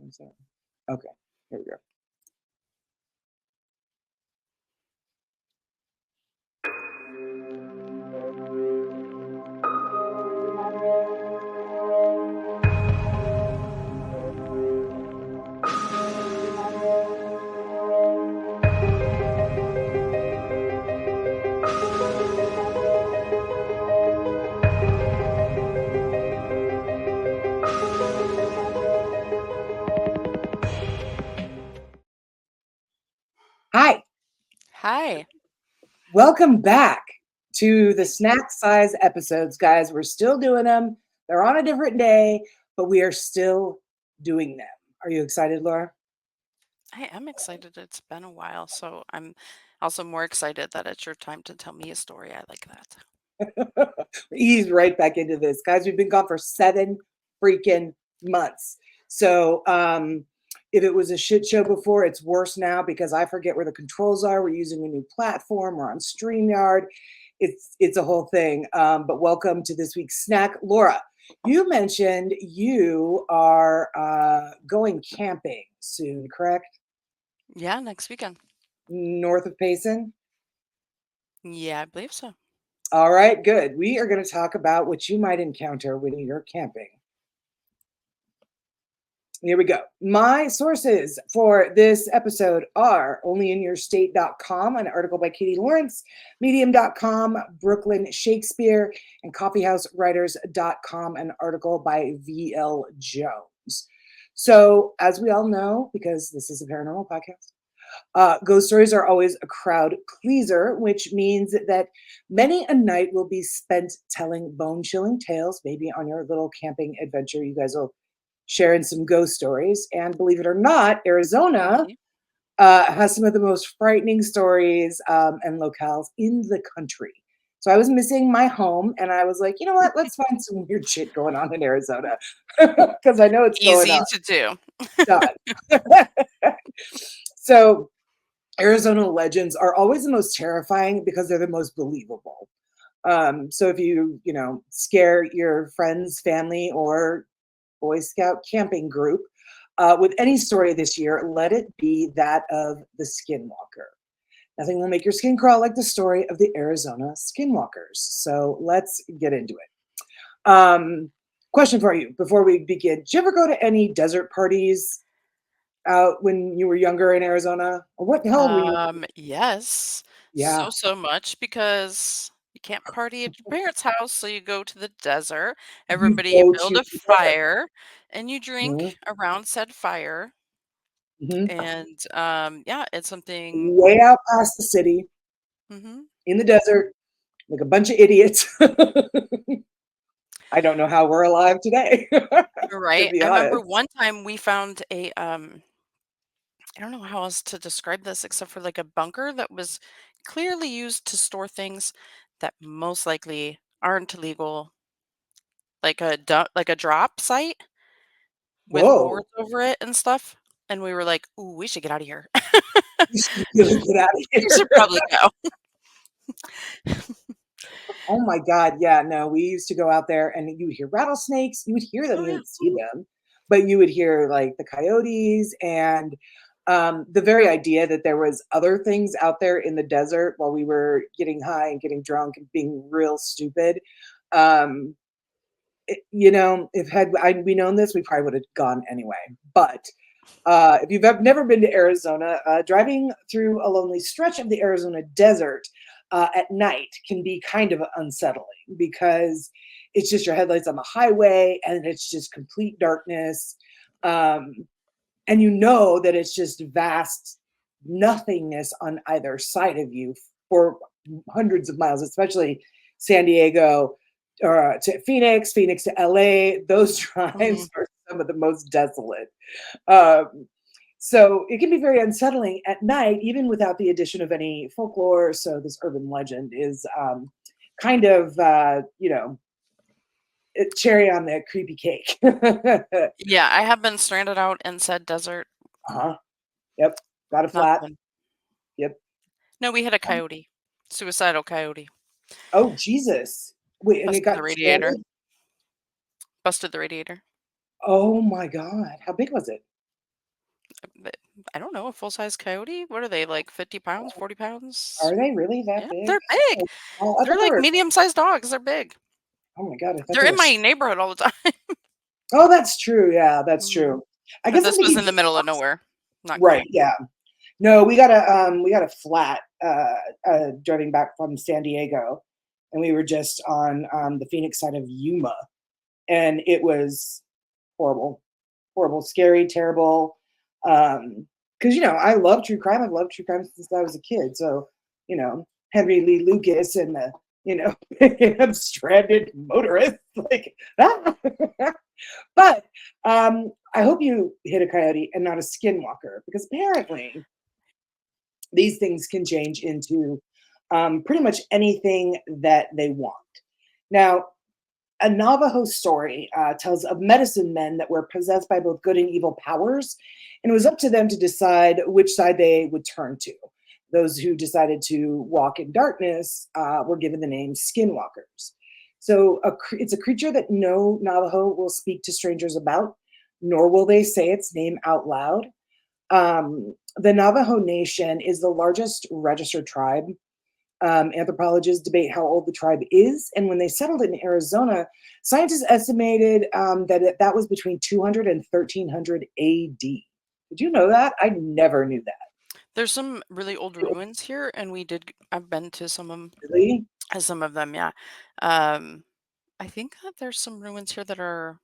Okay, here we go. Hi, Hi. welcome back to the snack size episodes, guys. We're still doing them. They're on a different day, but we are still doing them. Are you excited, Laura? I am excited. It's been a while, so I'm also more excited that it's your time to tell me a story. I like that. Ease right back into this, guys. We've been gone for 7 freaking months. So, if it was a shit show before, it's worse now because I forget where the controls are. We're using a new platform. We're on StreamYard. It's a whole thing. But welcome to this week's snack, Laura. You mentioned you are going camping soon, correct? Yeah, next weekend. North of Payson. Yeah, I believe so. All right, good. We are going to talk about what you might encounter when you're camping. Here we go. My sources for this episode are onlyinyourstate.com, an article by Katie Lawrence, medium.com, Brooklyn Shakespeare, and coffeehousewriters.com, an article by V.L. Jones. So, as we all know, because this is a paranormal podcast, ghost stories are always a crowd pleaser, which means that many a night will be spent telling bone chilling tales. Maybe on your little camping adventure, you guys will sharing some ghost stories. And believe it or not, Arizona Okay. has some of the most frightening stories and locales in the country. So I was missing my home, and I was like, you know what? Let's find some weird shit going on in Arizona because I know it's going Easy on. to do. Done. So Arizona legends are always the most terrifying because they're the most believable. So if scare your friends, family, or Boy Scout camping group with any story this year, let it be that of the Skinwalker. Nothing will make your skin crawl like the story of the Arizona Skinwalkers. So let's get into it. Question for you before we begin. Did you ever go to any desert parties out when you were younger in Arizona? Or what the hell were you? Yes. Yeah. So much because you can't party at your parents' house, so you go to the desert. You Everybody go build to a fire and you drink around said fire. mhm, And yeah, it's something. way out past the city Mhm. in the desert, like a bunch of idiots. I don't know how we're alive today, You're to right. be I remember honest. one time we found a I don't know how else to describe this except for like a bunker that was clearly used to store things that most likely aren't illegal, like like a drop site with Whoa. boards over it and stuff. And we were like, "Ooh, we should get out of here. You should really get out of We should here. probably go." Oh my God. Yeah, no, we used to go out there and you would hear rattlesnakes. You would hear them, Oh you yeah. wouldn't see them, but you would hear like the coyotes and the very idea that there was other things out there in the desert while we were getting high and getting drunk and being real stupid. Um, if we known this, we probably would have gone anyway. But if you've never been to Arizona, driving through a lonely stretch of the Arizona desert at night can be kind of unsettling because it's just your headlights on the highway and it's just complete darkness. Um, and you know that it's just vast nothingness on either side of you for hundreds of miles, especially San Diego to Phoenix to LA. Those Mhm. drives are some of the most desolate. Um, so it can be very unsettling at night, even without the addition of any folklore. So this urban legend is kind of, cherry on the creepy cake. Yeah, I have been stranded out in said desert. Uh-huh. Yep. Got a Not flat. fun. Yep. No, we had a coyote. Suicidal coyote. Oh, Jesus. Wait, and it Busted the got radiator. stranded? Busted the radiator. Oh my God. How big was it? th- I don't know, a full-size coyote? What are they, like 50 pounds, 40 pounds? Are they really that Yeah, big? they're big. Oh, oh, I They're thought they like were. medium-sized dogs. They're big. Oh my god, I thought They're they in were. my neighborhood all the time. Oh, that's true. Yeah, that's Mhm. true. I But guess I'm this was thinking in the big middle of dogs. nowhere. Not Right. cool. Yeah. No, we got a flat driving back from San Diego, and we were just on the Phoenix side of Yuma, and it was horrible, horrible, scary, terrible. Because I love true crime. I've loved true crime since I was a kid. So Henry Lee Lucas and the picking up stranded motorists like ah. But I hope you hit a coyote and not a skinwalker because apparently these things can change into pretty much anything that they want. Now, a Navajo story tells of medicine men that were possessed by both good and evil powers, and it was up to them to decide which side they would turn to. Those who decided to walk in darkness were given the name skinwalkers. So it's a creature that no Navajo will speak to strangers about, nor will they say its name out loud. The Navajo Nation is the largest registered tribe. Anthropologists debate how old the tribe is, and when they settled in Arizona, scientists estimated that was between 200 and 1300 AD. Did you know that? I never knew that. There's some really old ruins here, and I've been to Really? some of them, yeah. Um, I think that there's some ruins here that are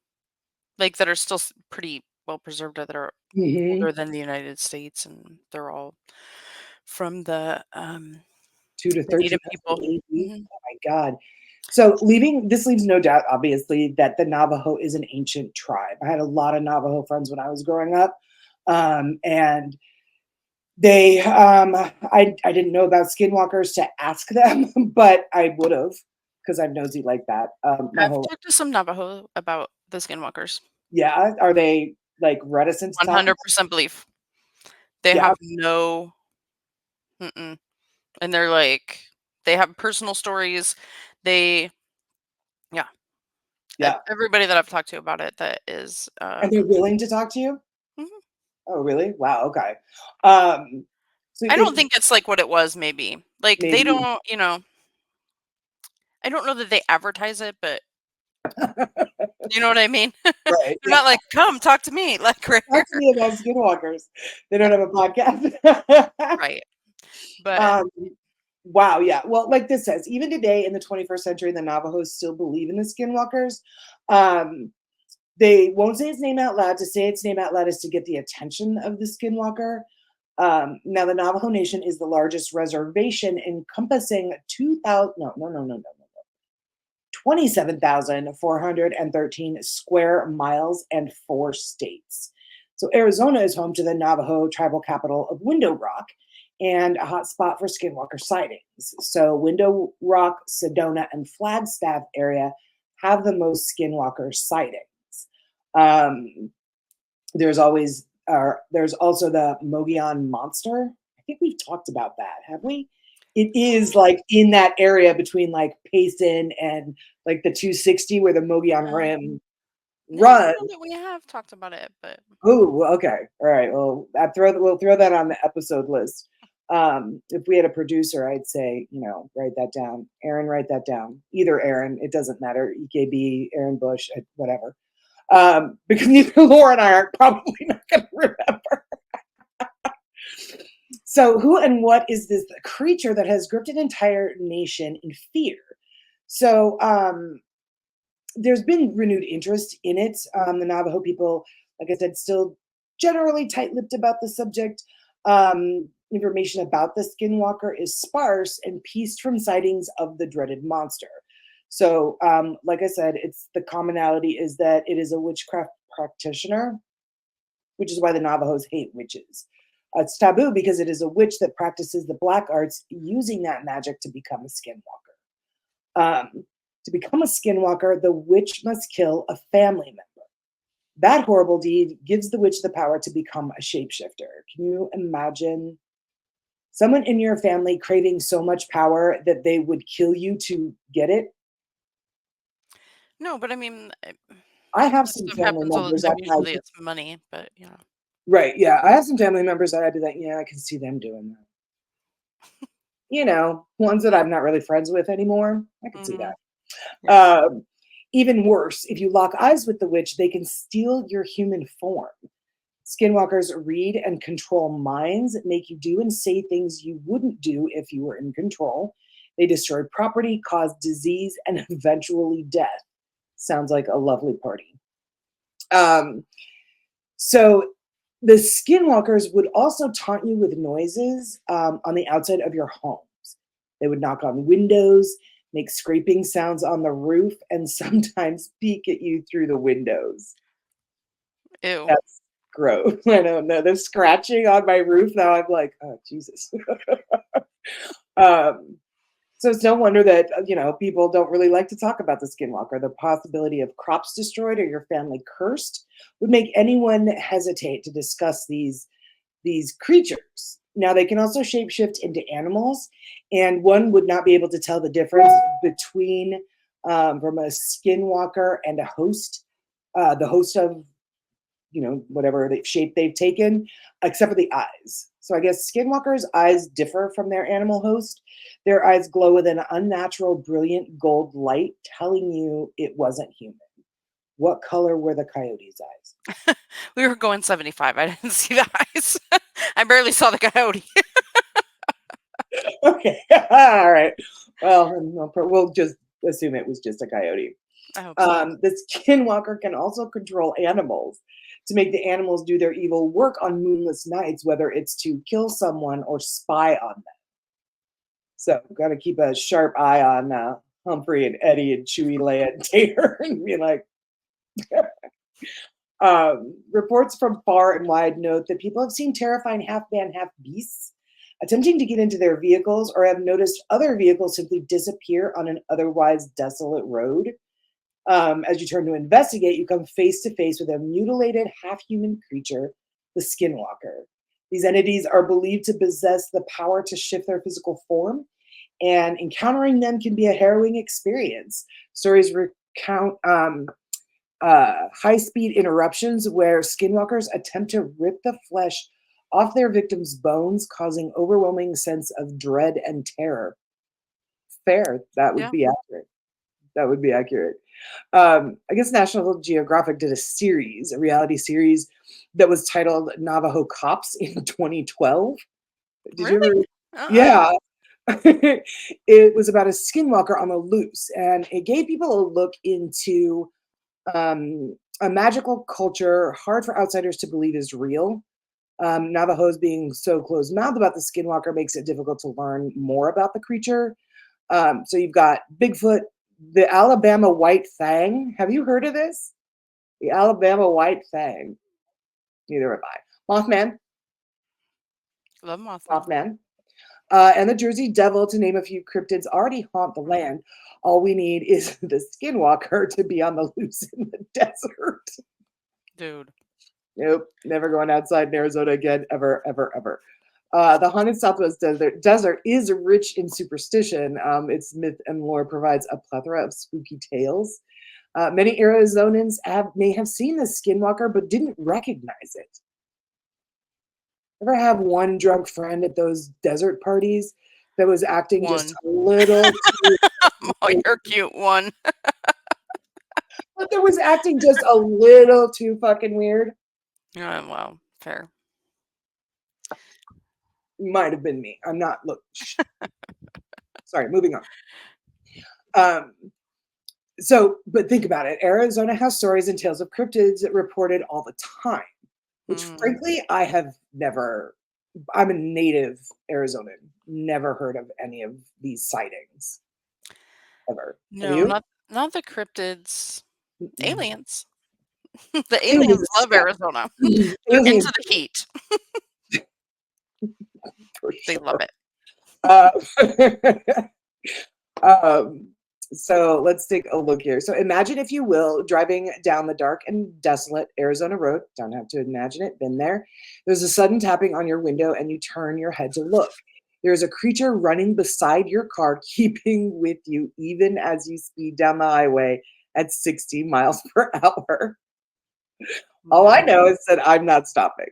that are still pretty well preserved, or that are Hmm. older than the United States, and they're all from Two to the Native 1300 people. AD. Mhm. Oh my God. So this leaves no doubt, obviously, that the Navajo is an ancient tribe. I had a lot of Navajo friends when I was growing up, and they I didn't know about skinwalkers to ask them, but I would have because I'm nosy like that. My I've whole life. talked to some Navajo about the Skinwalkers. Yeah, are they like reticent to talk? 100% belief. They Yeah, have no mm-mm, and they're like they have personal stories. They Yeah, yeah, everybody that I've talked to about it that is, and they're willing to talk to you. mhm. Oh, really? Wow. Okay. Um, so I don't it think it's like what it was maybe. Like, they maybe don't, I don't know that they advertise it, but you know what I mean? They're right. Yeah, not like, "Come, talk to me," like, right here. talk to me about skinwalkers. They don't have a podcast. Right, but um, wow. Yeah. Well, like this says, even today in the 21st century, the Navajos still believe in the skinwalkers. Um, They won't say its name out loud. To say its name out loud is to get the attention of the skinwalker. Now, the Navajo Nation is the largest reservation, encompassing 2,000, no, 27,413 square miles and 4 states. So, Arizona is home to the Navajo tribal capital of Window Rock and a hot spot for skinwalker sightings. So, Window Rock, Sedona, and Flagstaff area have the most skinwalker sightings. Um, there's also the Mogollon monster. I think we've talked about that, have we? It is mm, like in that area between like Payson and like the 260 where the Mogollon yeah. Rim Yeah, I don't run. know that we have talked about it, but Oh, okay. All right. Well, we'll throw that on the episode list. If we had a producer, I'd say, write that down. Aaron, write that down. Either Aaron, it doesn't matter. EKB, Aaron Bush, whatever. Because neither Laura and I are probably not going to remember. So, who and what is this creature that has gripped an entire nation in fear? So, there's been renewed interest in it. The Navajo people, like I said, still generally tight lipped about the subject. Information about the skinwalker is sparse and pieced from sightings of the dreaded monster. So, like I said, it's the commonality is that it is a witchcraft practitioner, which is why the Navajos hate witches. It's taboo because it is a witch that practices the black arts using that magic to become a skinwalker. To become a skinwalker, the witch must kill a family member. That horrible deed gives the witch the power to become a shapeshifter. Can you imagine someone in your family craving so much power that they would kill you to get it? no, but I mean, I have that some stuff family happens all the members time. I've had. Usually it's money, but yeah. Right. Yeah. I have some family members that I'd be like, yeah, I can see them doing that. Ones that I'm not really friends with anymore. I could see Mm-hmm. that. Yeah. Even worse, if you lock eyes with the witch, they can steal your human form. Skinwalkers read and control minds, make you do and say things you wouldn't do if you were in control. They destroy property, cause disease, and eventually death. Sounds like a lovely party. Um, so the skinwalkers would also taunt you with noises on the outside of your homes. They would knock on windows, make scraping sounds on the roof, and sometimes peek at you through the windows. Ew. That's gross. I don't know. They're scratching on my roof now. I'm like, oh Jesus. um, so it's no wonder that people don't really like to talk about the skinwalker. The possibility of crops destroyed or your family cursed would make anyone hesitate to discuss these creatures. Now they can also shapeshift into animals, and one would not be able to tell the difference between from a skinwalker and a host. The host of whatever shape they've taken, except for the eyes. So I guess skinwalkers' eyes differ from their animal host. Their eyes glow with an unnatural, brilliant gold light, telling you it wasn't human. What color were the coyote's eyes? We were going 75. I didn't see the eyes. I barely saw the coyote. Okay, all right. Well, we'll just assume it was just a coyote. I hope so. The skinwalker can also control animals to make the animals do their evil work on moonless nights, whether it's to kill someone or spy on them. So, got to keep a sharp eye on Humphrey and Eddie and Chewy, Leia and Tater, and be like, reports from far and wide note that people have seen terrifying half man, half beasts attempting to get into their vehicles or have noticed other vehicles simply disappear on an otherwise desolate road. As you turn to investigate, you come face to face with a mutilated half human creature, the Skinwalker. These entities are believed to possess the power to shift their physical form, and encountering them can be a harrowing experience. Stories recount high speed interruptions where skinwalkers attempt to rip the flesh off their victims' bones, causing overwhelming sense of dread and terror. Fair, that would Yeah. be accurate. That would be accurate. I guess National Geographic did a reality series that was titled Navajo Cops in 2012. Did you Really? ever? Uh-uh. Yeah. It was about a skinwalker on the loose, and it gave people a look into a magical culture hard for outsiders to believe is real. Navajos being so closed-mouthed about the skinwalker makes it difficult to learn more about the creature. So you've got Bigfoot, the Alabama white fang. Have you heard of this? The Alabama white fang. Neither have I. Mothman, Love Mothman. Mothman, and the Jersey Devil, to name a few cryptids, already haunt the land. All we need is the skinwalker to be on the loose in the desert. Dude. Nope, never going outside in Arizona again, ever, ever, ever. The haunted Southwest desert is rich in superstition. Its myth and lore provides a plethora of spooky tales. Many Arizonans may have seen the skinwalker but didn't recognize it. Ever have one drunk friend at those desert parties that was acting just One. a little too, Oh, you're cute one. but that was acting just a little too fucking weird? Well, fair. Might have been me. I'm not. Look, sorry. Moving on. Um, but think about it. Arizona has stories and tales of cryptids reported all the time, which Mm. frankly, I have never. I'm a native Arizonan. Never heard of any of these sightings ever. Have No, you? not the cryptids. Mm-mm. Aliens. The aliens Aliens, love yeah. Arizona. They're Aliens into the heat. for They love sure. it. Uh, Um, so let's take a look here. So imagine, if you will, driving down the dark and desolate Arizona road. Don't have to imagine it, been there. There's a sudden tapping on your window, and you turn your head to look. There's a creature running beside your car, keeping with you even as you speed down the highway at 60 miles per hour. All I No. know is that I'm not stopping.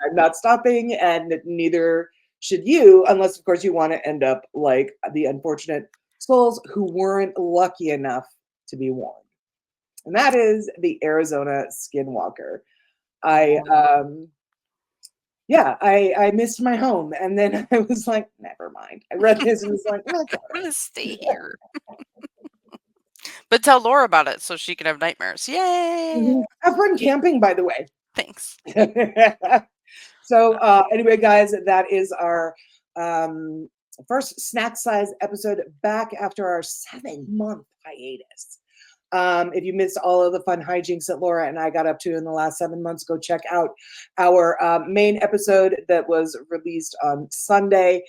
I'm not stopping, and neither should you, unless, of course, you want to end up like the unfortunate souls who weren't lucky enough to be warned. And that is the Arizona Skinwalker. I Oh, yeah, I missed my home, and then I was like, never mind. I read this and was like, that's all I'm right. gonna stay here. But tell Laura about it so she can have nightmares. Yay! Mhm. Have fun camping, by the way. Thanks. So anyway, guys, that is our um, first snack size episode back after our 7-month hiatus. If you missed all of the fun hijinks that Laura and I got up to in the last 7 months, go check out our main episode that was released on Sunday.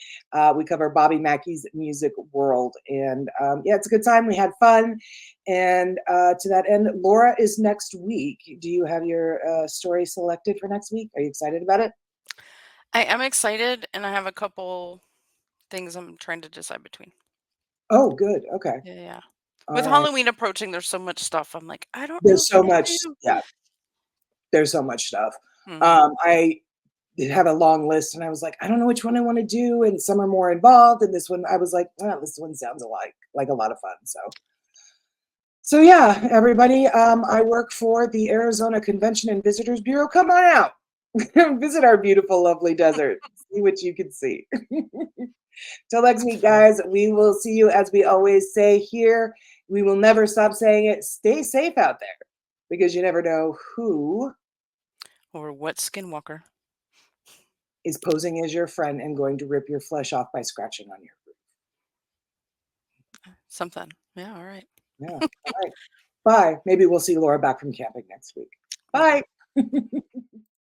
We cover Bobby Mackey's music world. And yeah, it's a good time. We had fun. And to that end, Laura is next week. Do you have your story selected for next week? Are you excited about it? I am excited, and I have a couple things I'm trying to decide between. Oh, good. Okay. Yeah, yeah. All With right. Halloween approaching, there's so much stuff. I'm like, I don't know There's what so to much. do. Yeah, there's so much stuff. Mhm. I did have a long list and I was like, I don't know which one I want to do. And some are more involved. And this one, I was like, oh, this one sounds like a lot of fun. So yeah, everybody, I work for the Arizona Convention and Visitors Bureau. Come on out. Visit our beautiful, lovely desert. See what you can see. Till next That's week, funny. guys, we will see you as we always say here. We will never stop saying it. Stay safe out there because you never know who Or what Skinwalker? is posing as your friend and going to rip your flesh off by scratching on your Something. Yeah, all right. roof. Yeah. All right. Bye. Maybe we'll see Laura back from camping next week. Maybe. Bye.